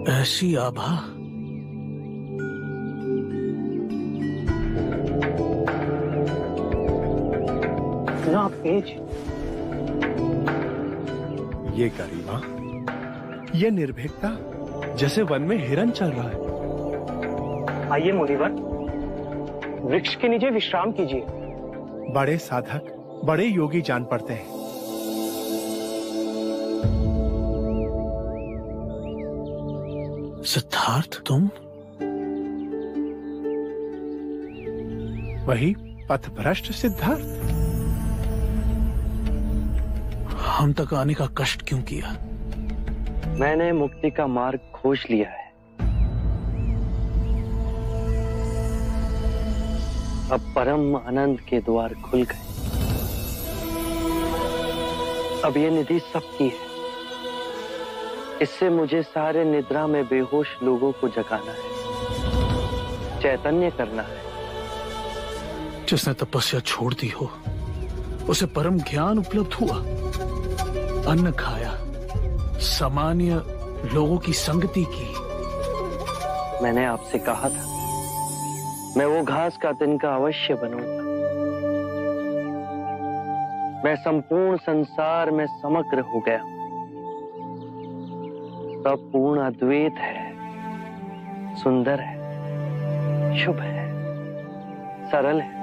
ऐसी आभा? ना पेज, ये गरिमा, ये निर्भीकता, जैसे वन में हिरन चल रहा है। आइए मुनिवर, वृक्ष के नीचे विश्राम कीजिए। बड़े साधक, बड़े योगी जान पड़ते हैं। सिद्धार्थ, तुम? वही पथभ्रष्ट सिद्धार्थ। हम तक आने का कष्ट क्यों किया? मैंने मुक्ति का मार्ग खोज लिया है। अब परम आनंद के द्वार खुल गए। अब ये निधि सबकी है। इससे मुझे सारे निद्रा में बेहोश लोगों को जगाना है, चैतन्य करना है। जिसने तपस्या छोड़ दी हो, उसे परम ज्ञान उपलब्ध हुआ। अन्न खाया, सामान्य लोगों की संगति की। मैंने आपसे कहा था, मैं वो घास का तिनका अवश्य बनूंगा। मैं संपूर्ण संसार में समग्र हो गया। सब पूर्ण अद्वैत है, सुंदर है, शुभ है, सरल है।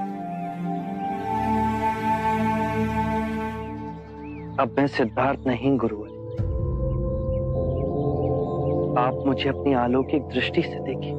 अब मैं सिद्धार्थ नहीं गुरुवर। आप मुझे अपनी अलौकिक दृष्टि से देखिए।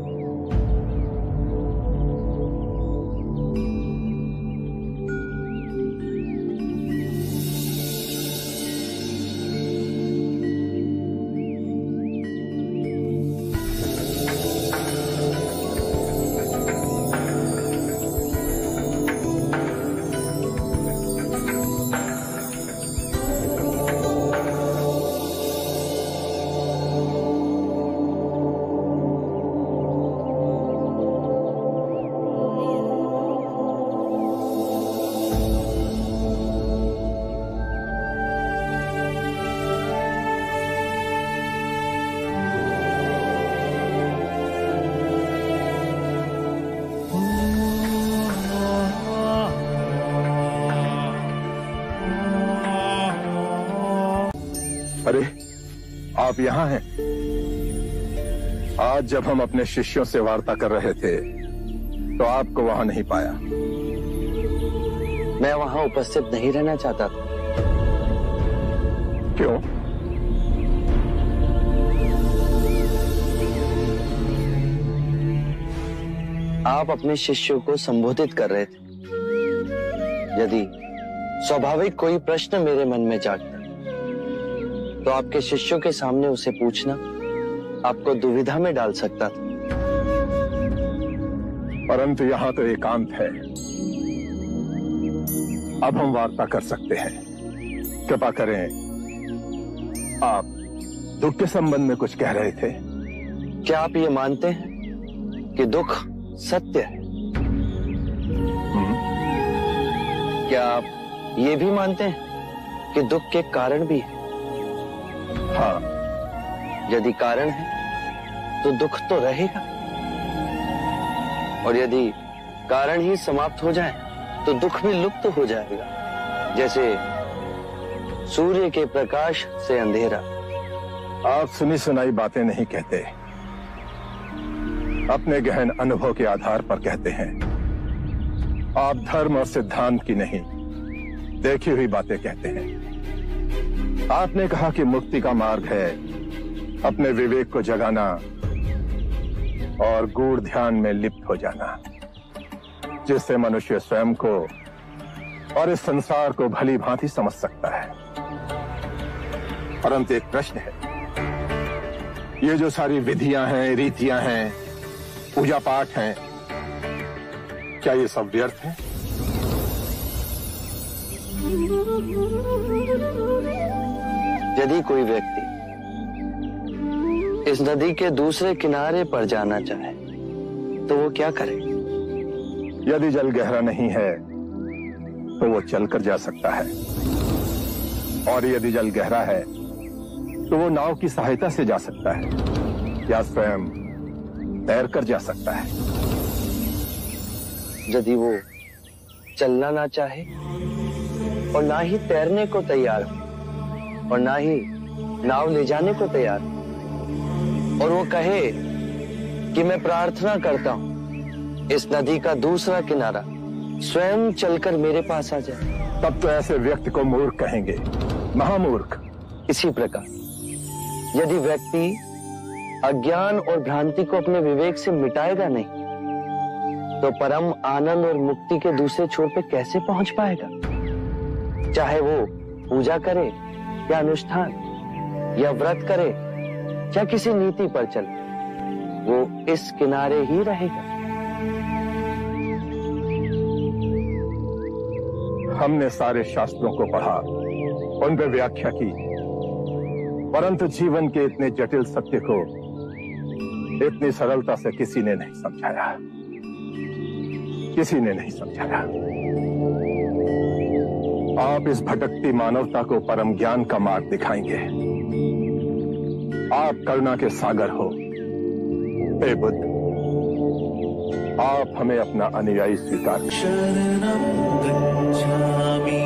अरे, आप यहाँ हैं? आज जब हम अपने शिष्यों से वार्ता कर रहे थे तो आपको वहां नहीं पाया। मैं वहां उपस्थित नहीं रहना चाहता था। क्यों? आप अपने शिष्यों को संबोधित कर रहे थे। यदि स्वाभाविक कोई प्रश्न मेरे मन में जागता तो आपके शिष्यों के सामने उसे पूछना आपको दुविधा में डाल सकता था। परंतु यहाँ तो एकांत है। अब हम वार्ता कर सकते हैं। कृपा करें, आप दुख के संबंध में कुछ कह रहे थे। क्या आप ये मानते हैं कि दुख सत्य है? क्या आप ये भी मानते हैं कि दुख के कारण भी है? हाँ। यदि कारण है तो दुख तो रहेगा, और यदि कारण ही समाप्त हो जाए तो दुख भी लुप्त हो जाएगा। जैसे सूर्य के प्रकाश से अंधेरा। आप सुनी सुनाई बातें नहीं कहते, अपने गहन अनुभव के आधार पर कहते हैं। आप धर्म और सिद्धांत की नहीं, देखी हुई बातें कहते हैं। आपने कहा कि मुक्ति का मार्ग है अपने विवेक को जगाना और गूढ़ ध्यान में लिप्त हो जाना, जिससे मनुष्य स्वयं को और इस संसार को भली भांति समझ सकता है। परंतु एक प्रश्न है, ये जो सारी विधियां हैं, रीतियां हैं, पूजा पाठ हैं, क्या ये सब व्यर्थ है? यदि कोई व्यक्ति इस नदी के दूसरे किनारे पर जाना चाहे तो वो क्या करे? यदि जल गहरा नहीं है तो वो चलकर जा सकता है, और यदि जल गहरा है तो वो नाव की सहायता से जा सकता है। या स्वयं तैर कर जा सकता है? यदि वो चलना ना चाहे और ना ही तैरने को तैयार हो और ना ही नाव ले जाने को तैयार हो, और वो कहे कि मैं प्रार्थना करता हूं इस नदी का दूसरा किनारा स्वयं चलकर मेरे पास आ जाए, तब तो ऐसे व्यक्ति को मूर्ख कहेंगे, महामूर्ख। इसी प्रकार यदि व्यक्ति अज्ञान और भ्रांति को अपने विवेक से मिटाएगा नहीं, तो परम आनंद और मुक्ति के दूसरे छोर पे कैसे पहुंच पाएगा? चाहे वो पूजा करे या अनुष्ठान या व्रत करे या किसी नीति पर चले, वो इस किनारे ही रहेगा। हमने सारे शास्त्रों को पढ़ा, उन पर व्याख्या की, परंतु जीवन के इतने जटिल सत्य को इतनी सरलता से किसी ने नहीं समझाया, किसी ने नहीं समझाया। आप इस भटकती मानवता को परम ज्ञान का मार्ग दिखाएंगे। आप करुणा के सागर हो। हे बुद्ध, आप हमें अपना अनुयायी स्वीकार करें। शरणं गच्छामि।